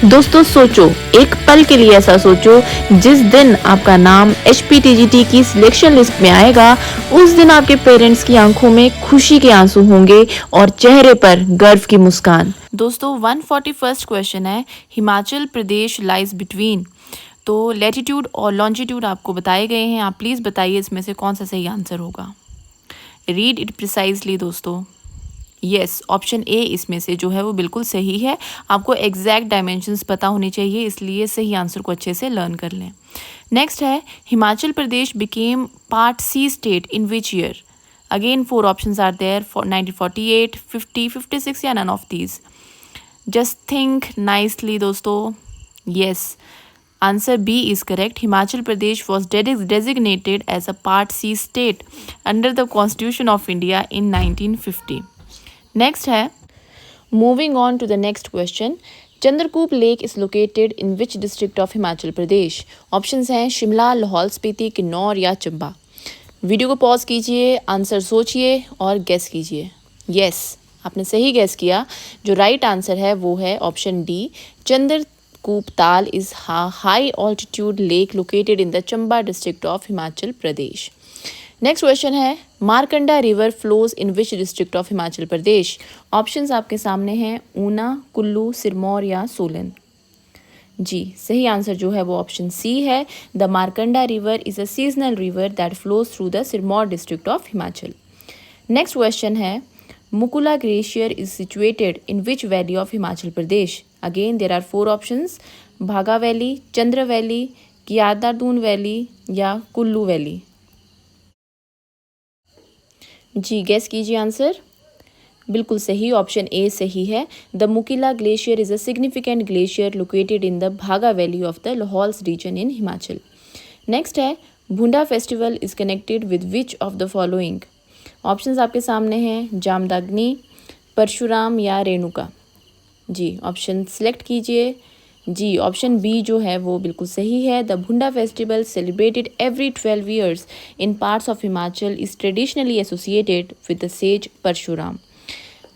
दोस्तों सोचो, एक पल के लिए ऐसा सोचो, जिस दिन आपका नाम HPTGT की सिलेक्शन लिस्ट में आएगा, उस दिन आपके पेरेंट्स की आंखों में खुशी के आंसू होंगे और चेहरे पर गर्व की मुस्कान। दोस्तों 141st क्वेश्चन है, हिमाचल प्रदेश लाइज बिटवीन। तो लैटिट्यूड और लॉन्जिट्यूड आपको बताए गए हैं, आप प्लीज़ बताइए इसमें से कौन सा सही आंसर होगा। रीड इट प्रिसाइजली दोस्तों। यस, ऑप्शन ए इसमें से जो है वो बिल्कुल सही है। आपको एग्जैक्ट डायमेंशंस पता होने चाहिए, इसलिए सही आंसर को अच्छे से लर्न कर लें। नेक्स्ट है, Himachal Pradesh became part C state in which year. Again 4 options are there, 1948, 50, 56 या none of these. Just think nicely दोस्तों। Yes, answer B is correct. Himachal Pradesh was designated as a part C state under the constitution of India in 1950। Next है, moving on to the next question, Chandrakoop lake is located in which district of Himachal Pradesh. Options हैं शिमला, लाहौल स्पीति, किन्नौर या Chamba. Video को pause कीजिए, answer सोचिए और guess कीजिए। Yes, आपने सही गेस किया। जो राइट आंसर है वो है option D, Chandrakoop Tal is high altitude lake located in the Chamba district of Himachal Pradesh. Next question है, Markanda river flows in which district of Himachal Pradesh. Options आपके सामने हैं, ऊना, कुल्लू, सिरमौर या सोलन। जी, सही आंसर जो है वो ऑप्शन सी है। The Markanda river is a seasonal river that flows through the Sirmaur district of Himachal. Next question है, Mukula glacier is situated in which valley of Himachal Pradesh. Again there are 4 options, Bhaga valley, Chandra valley, Kiyadadun valley या Kullu valley. जी, guess कीजिए answer. बिल्कुल सही, option A सही है। The Mukila glacier is a significant glacier located in the Bhaga valley of the लाहौल्स reason in Himachal. Next है, भुंडा festival is connected with which of the following. Options आपके सामने हैं, जामदाग्नि, परशुराम या रेणुका। जी, ऑप्शन सेलेक्ट कीजिए। जी, ऑप्शन बी जो है वो बिल्कुल सही है। The Bhunda festival celebrated every 12 years in parts of Himachal is traditionally associated with the sage Parshuram.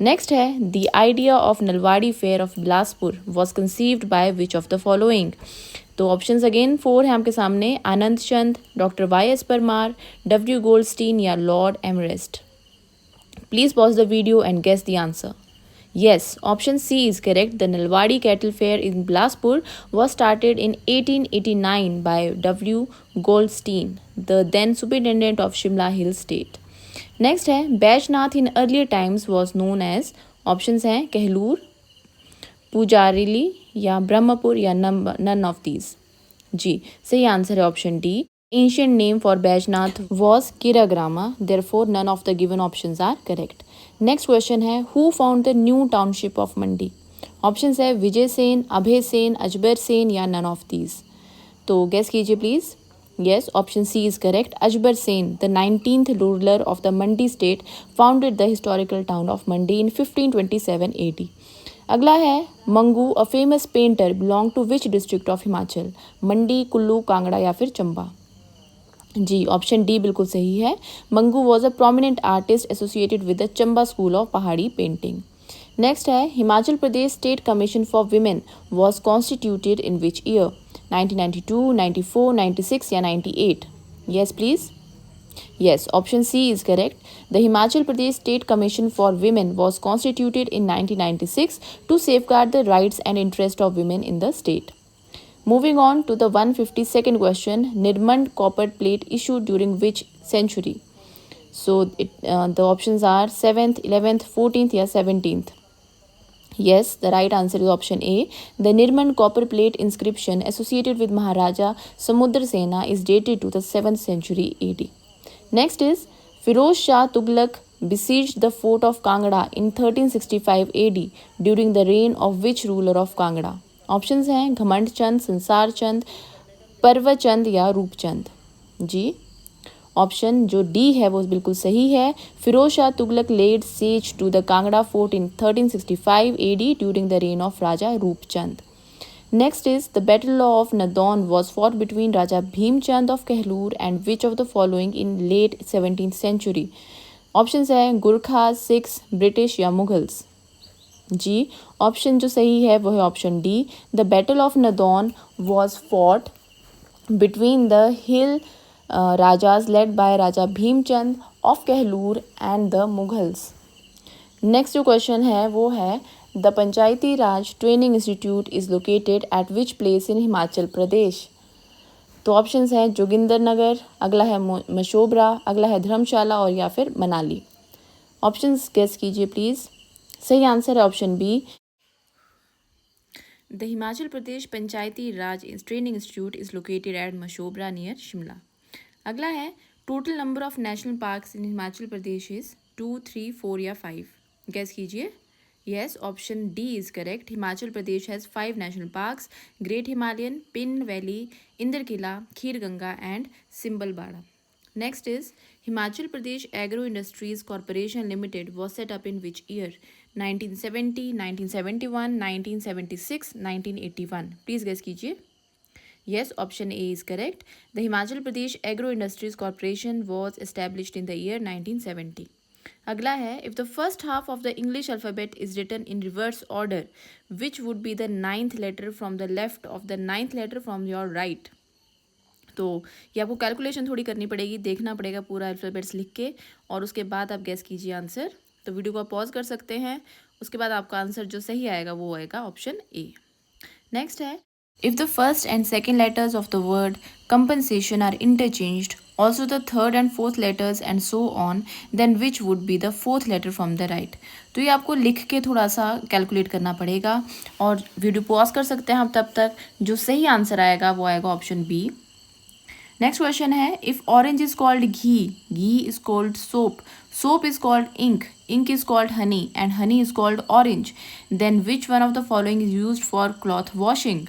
Next है, the idea of Nalwari fair of Bilaspur was conceived by which of the following. तो options again 4 हैं आपके सामने, Anand Chand, doctor YS Parmar, W Goldstein या Lord Amherst. Please pause the video and guess the answer. Yes, option C is correct. The Nalwadi Cattle Fair in Bilaspur was started in 1889 by W. Goldstein, the then superintendent of Shimla Hill State. Next है, Baijnath in earlier times was known as, options हैं कहलूर, पुजारिली या ब्रह्मपुर या none of these. जी, सही answer है option D. Ancient name for Baijnath was Kiragrama, therefore none of the given options are correct. Next question है, who found the new township of Mandi. Options है विजय सेन, अभय सेन, अजबर सेन या none of these. तो guess कीजिए please. Yes, option C is correct. Ajbar Sen, the 19th ruler of the Mandi state, founded the historical town of Mandi in 1527 AD। अगला है, Mangu, a famous painter, belong to which district of Himachal. Mandi, Kullu, Kangra या फिर चंबा। जी, option D बिल्कुल सही है। Mangu was a prominent artist associated with the Chamba school of Pahari painting. Next है, Himachal Pradesh state commission for women was constituted in which year. 1992, 94, 96 या 98। Yes please. Yes, option C is correct. The Himachal Pradesh state commission for women was constituted in 1996 to safeguard the rights and interest of women in the state. Moving on to the 152nd question, Nirmand copper plate issued during which century? So the options are 7th, 11th, 14th या 17th. Yes, the right answer is option A. The Nirmand copper plate inscription associated with Maharaja Samudra Sena is dated to the 7th century AD. Next is, Firoz Shah Tughlaq besieged the fort of Kangra in 1365 AD during the reign of which ruler of Kangra? Options हैं घमंड चंद, संसार चंद, परवचंद या रूपचंद। जी, option जो D है वो बिल्कुल सही है। Firoz Shah Tughlaq led siege to the Kangra fort in 1365 AD during the reign of Raja Rupchand. Next is, the battle of Nadaun was fought between Raja Bhimchand of Kahlur and which of the following in late 17th century। Options हैं Gurkhas, Sikhs, British या मुगल्स। जी, option जो सही है वो है option D. The battle of Nadaun was fought between the hill rajas led by Raja Bhimchand of Kahlur and the Mughals. Next जो question है वो है the Panchayati Raj training institute is located at which place in Himachal Pradesh. तो ऑप्शंस हैं जोगिंदर नगर, अगला है मशोबरा, अगला है धर्मशाला और या फिर मनाली। ऑप्शंस गेस कीजिए प्लीज़। सही आंसर है option B. The Himachal Pradesh Panchayati Raj training institute is located at Mashobra near Shimla. अगला है total number of national parks in Himachal Pradesh is 2, 3, 4 या 5। गेस कीजिए। Yes, option D is correct. Himachal Pradesh has 5 national parks, great Himalayan, Pin valley, Indrakila, Khir Ganga and Simbalbara. Next is Himachal Pradesh Agro Industries Corporation Limited was set up in which year? 1970, 1971, 1976, 1981. Please guess कीजिए। Yes, option A is correct. The Himachal Pradesh Agro Industries Corporation was established in the year 1970. अगला है if the first half of the English alphabet is written in reverse order, which would be the 9th letter from the left of the 9th letter from your right? तो ये आपको calculation थोड़ी करनी पड़ेगी, देखना पड़ेगा पूरा अल्फ़ाबेट्स लिख के और उसके बाद आप गेस कीजिए आंसर। तो वीडियो को आप पॉज कर सकते हैं, उसके बाद आपका आंसर जो सही आएगा वो आएगा ऑप्शन ए। नेक्स्ट है if the first and second letters of the word compensation are interchanged also the third and fourth letters and so on then which would be the fourth letter from the right. तो ये आपको लिख के थोड़ा सा calculate करना पड़ेगा और वीडियो पॉज कर सकते हैं आप तब तक। जो सही आंसर आएगा वो आएगा ऑप्शन बी। नेक्स्ट क्वेश्चन है if orange is called ghee, ghee is called soap, soap is called ink, ink is called honey and honey is called orange, then which one of the following is used for cloth washing.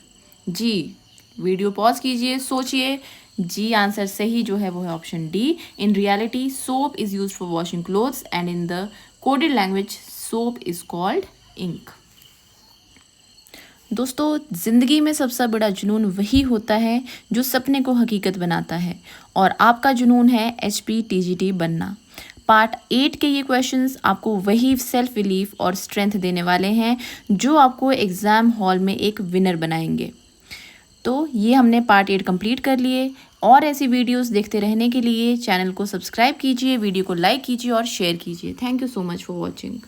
जी, video pause कीजिए, सोचिए। जी, answer सही जो है वो है option D. In reality soap is used for washing clothes and in the coded language soap is called ink. दोस्तों, ज़िंदगी में सबसे बड़ा जुनून वही होता है जो सपने को हकीकत बनाता है और आपका जुनून है HPTGT बनना। पार्ट 8 के ये क्वेश्चंस आपको वही सेल्फ बिलीफ और स्ट्रेंथ देने वाले हैं जो आपको एग्ज़ाम हॉल में एक विनर बनाएंगे। तो ये हमने पार्ट 8 कंप्लीट कर लिए और ऐसी वीडियोस देखते रहने के लिए चैनल को सब्सक्राइब कीजिए, वीडियो को लाइक कीजिए और शेयर कीजिए। Thank you so much for watching.